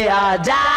or die.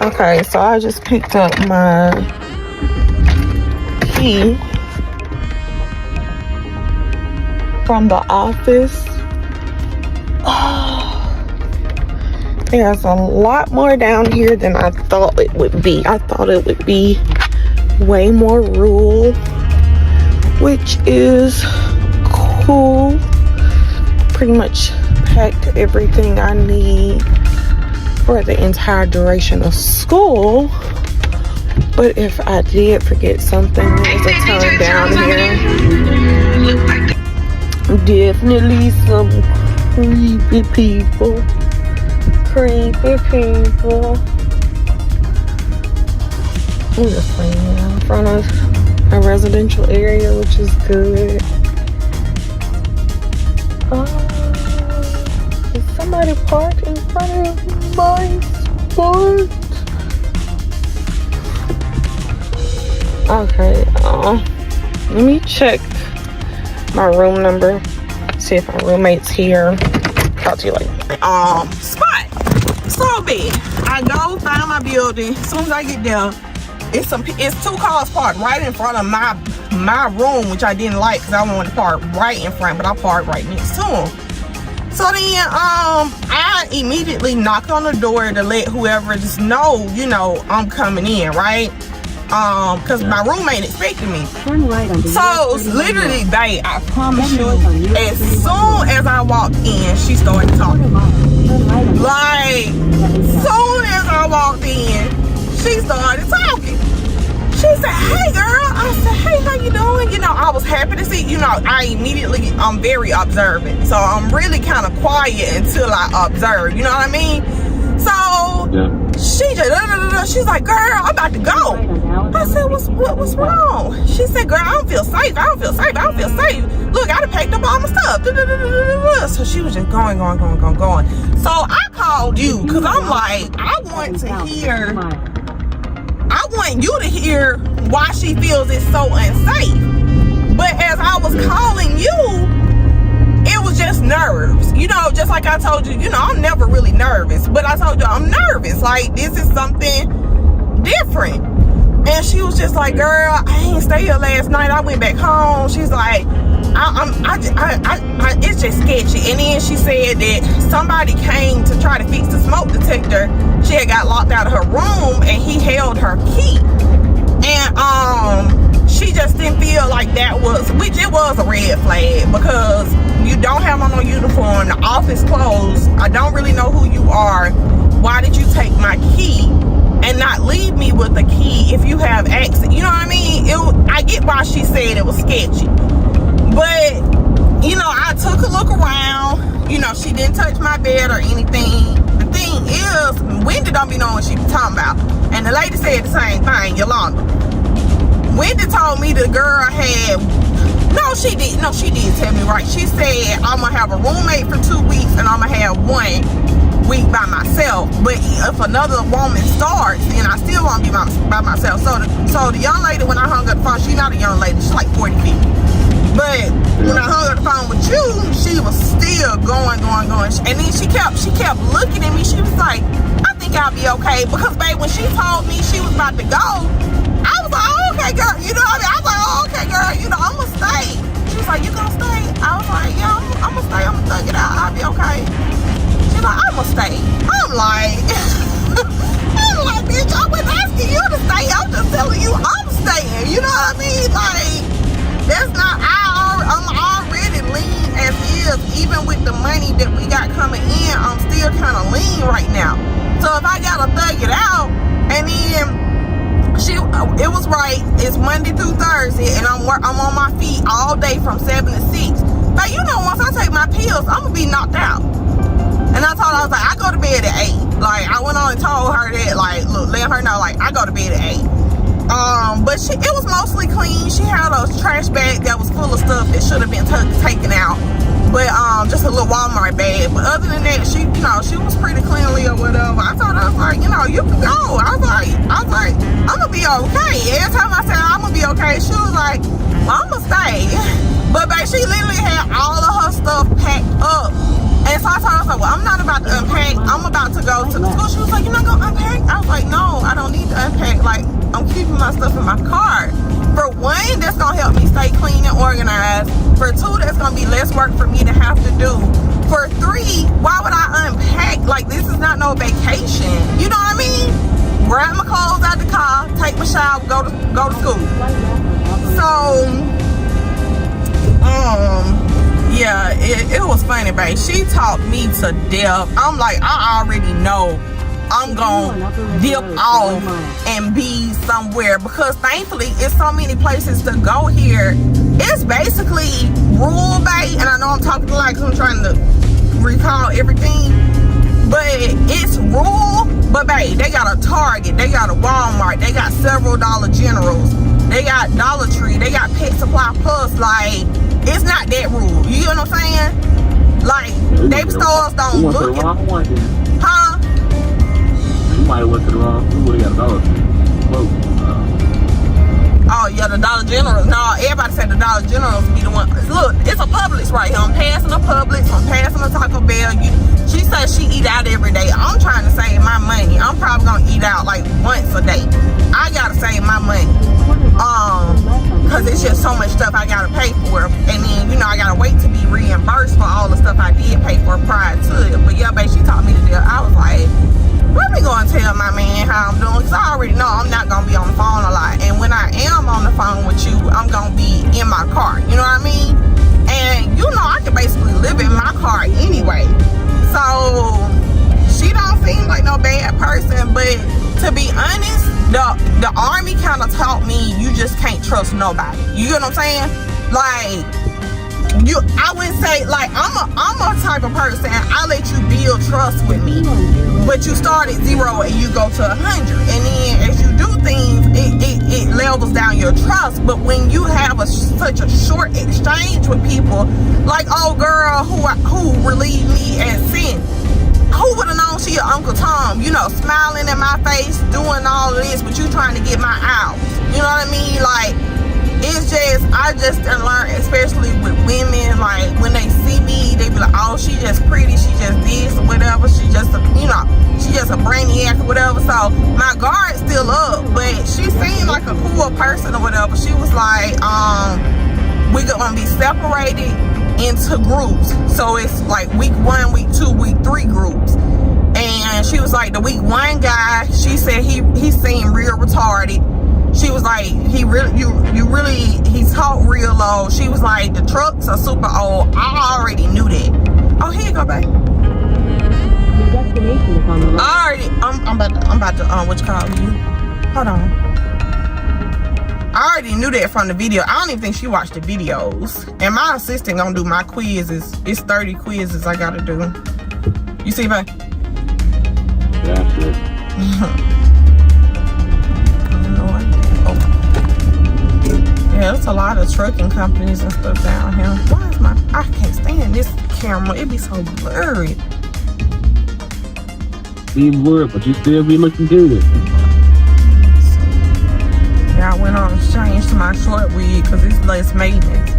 Okay, so I just picked up my key from the office. There's a lot more down here than I thought it would be. I thought it would be way more rural, which is cool. Pretty much packed everything I need for the entire duration of school. But if I did forget something, there's a ton down here. Definitely some creepy people. I'm just playing in front of a residential area, which is good. Is somebody parked in front of my spot? Okay, let me check my room number, see if my roommate's here. Talk to you later. Spot. So big. I go find my building. As soon as I get there, it's two cars parked right in front of my room, which I didn't like because I wanted to park right in front, but I parked right next to them. So then I immediately knock on the door to let whoever just know, you know, I'm coming in, right? Because my roommate expected me. So literally, babe, I promise you, as soon as I walked in, she started talking. Like, soon as I walked in, she started talking. She said, "Hey girl." I said, "Hey, how you doing?" You know, I was happy to see, you know, I'm very observant. So I'm really kind of quiet until I observe, you know what I mean? So she just, she's like, "Girl, I'm about to go." I said, what's wrong? She said, "Girl, I don't feel safe. Look, I done packed up all my stuff." So she was just going. So I called you because I'm like, I want you to hear why she feels it's so unsafe. But as I was calling you, it was just nerves. You know, just like I told you, you know, I'm never really nervous. But I told you I'm nervous. Like, this is something different. And she was just like, "Girl, I ain't stay here last night. I went back home." She's like, it's just sketchy. And then she said that somebody came to try to fix the smoke detector. She had got locked out of her room and he held her key. And she just didn't feel like that was, which it was a red flag, because you don't have on no uniform, the office closed, I don't really know who you are. Why did you take my key and not leave me with the key if you have access? You know what I mean? I get why she said it was sketchy. But, you know, I took a look around. You know, she didn't touch my bed or anything. The thing is, Wendy don't be knowing what she be talking about. And the lady said the same thing, Yolanda. Wendy told me the girl had, no, she did tell me, right? She said, "I'm going to have a roommate for 2 weeks and I'm going to have 1 week by myself. But if another woman starts, then I still want to be by myself." So the young lady, when I hung up the phone, she's not a young lady, she's like 40 feet. But when I hung up the phone with you, she was still going. And then she kept looking at me. She was like, "I think I'll be okay." Because, babe, when she told me she was about to go, I was like, "Oh, okay, girl." You know what I mean? I was like, "Oh, okay, girl. You know, I'm going to stay." She was like, "You going to stay?" I was like, "Yeah, I'm going to stay. I'm going to thug it out. I'll be okay." She's like, "I'm going to stay." I'm like, "Bitch, I wasn't asking you to stay. I'm just telling you I'm staying." You know what I mean? Like, even with the money that we got coming in, I'm still kind of lean right now. So if I gotta thug it out, and then it was right, it's Monday through Thursday, and I'm on my feet all day from 7 to 6. But you know, once I take my pills, I'm gonna be knocked out. And I told her, I was like, I go to bed at 8. Like, I went on and told her that, like, look, let her know, like, I go to bed at 8. But it was mostly clean. She had a trash bag that was full of stuff that should have been taken out. But just a little Walmart bag. But other than that, she, you know, she was pretty cleanly or whatever. I told her, I was like, you know, you can go. I was like, I'm gonna be okay. Every time I said I'm gonna be okay, she was like, well, I'm gonna stay. But babe, she literally had all of her stuff packed up. And so I told her, I was like, well, I'm not about to unpack. I'm about to go to the school. She was like, you're not gonna unpack? I was like, no, I don't need to unpack. Like, I'm keeping my stuff in my car. For one, that's gonna help me stay clean and organized. For two, that's gonna be less work for me to have to do. For three, why would I unpack? Like, this is not no vacation. You know what I mean? Grab my clothes out the car, take my shower, go to school. So, yeah, it was funny, babe. She talked me to death. I'm like, I already know I'm gonna dip off and be somewhere, because thankfully it's so many places to go here. It's basically rural, babe, and I know I'm talking like I'm trying to recall everything, but it's rural. But babe, they got a Target, they got a Walmart, they got several Dollar Generals, they got Dollar Tree, they got Pet Supply Plus. Like, it's not that rural. You know what I'm saying? Like, they stores don't look it. Huh? You might have went to the wrong. You would have got a Dollar Tree. Oh yeah, the Dollar General. No, everybody said the Dollar General be the one. Look, it's a Publix right here. I'm passing a Publix. I'm passing a Taco Bell. She says she eat out every day. I'm trying to save my money. I'm probably gonna eat out like once a day. I gotta save my money. Cause it's just so much stuff I gotta pay for, and then you know I gotta wait to be reimbursed for all the stuff I did pay for prior to it. But yeah, babe, she taught me to do. I was like, let me go and tell my man how I'm doing, because I already know I'm not going to be on the phone a lot. And when I am on the phone with you, I'm going to be in my car. You know what I mean? And you know I can basically live in my car anyway. So she don't seem like no bad person. But to be honest, the Army kind of taught me you just can't trust nobody. You get what I'm saying? Like, I wouldn't say, like, I'm a type of person, I let you build trust with me, but you start at 0 and you go to 100, and then as you do things, it levels down your trust. But when you have such a short exchange with people, like old girl who relieved me at sin, who would have known she your Uncle Tom, you know, smiling in my face, doing all of this, but you trying to get my out. You know what I mean? Like, it's just, I just learned, especially with women, like when they see me, they be like, oh, she just pretty, she just this or whatever, she just a, you know, she just a brainiac or whatever. So my guard's still up, but she seemed like a cool person or whatever. She was like, we're gonna be separated into groups. So it's like week 1, week 2, week 3 groups. And she was like, the week 1 guy, she said he seemed real retarded. She was like, he talked real low. She was like, the trucks are super old. I already knew that. Oh, here you go, babe. Your destination is on the right. I'm about to what you call you? Hold on. I already knew that from the video. I don't even think she watched the videos. And my assistant gonna do my quizzes. It's 30 quizzes I gotta do. You see, babe? That's it. Yeah, there's a lot of trucking companies and stuff down here. Why is I can't stand this camera. It be so blurry. Be blurred, but you still be looking good. Yeah, I went on exchange to my short wig because it's less maintenance.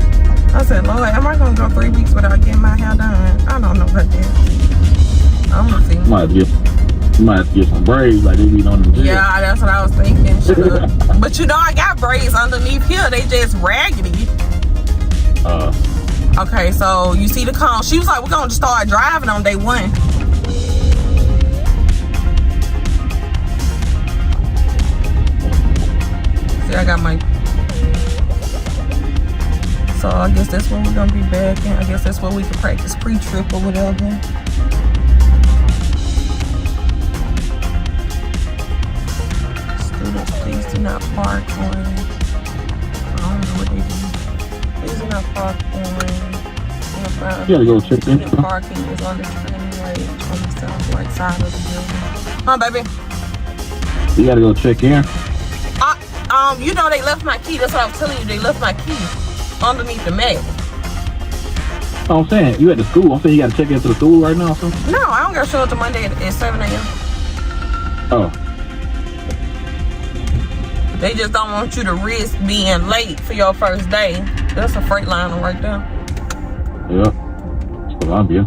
I said, Lord, am I going to go 3 weeks without getting my hair done? I don't know about that. I'm going to see. You might have to get some braids like they be on the gym. Yeah, that's what I was thinking. But you know, I got braids underneath here. They just raggedy. Okay, so you see the cone. She was like, we're going to start driving on day 1. See, I got my So I guess that's when we're gonna be back, and I guess that's where we can practice pre-trip or whatever. Students, please do not park on, I don't know what they do. Please do not park on. You gotta go check in. Parking is on the turning way on the south right side of the building. Huh, baby? You gotta go check in. You know they left my key. That's what I was telling you. They left my key underneath the mat. I'm saying, you at the school. I'm saying you gotta check into the school right now or something? No, I don't gotta show up to Monday at 7 a.m. Oh. They just don't want you to risk being late for your first day. That's a freight liner right there. Yeah. It's Columbia.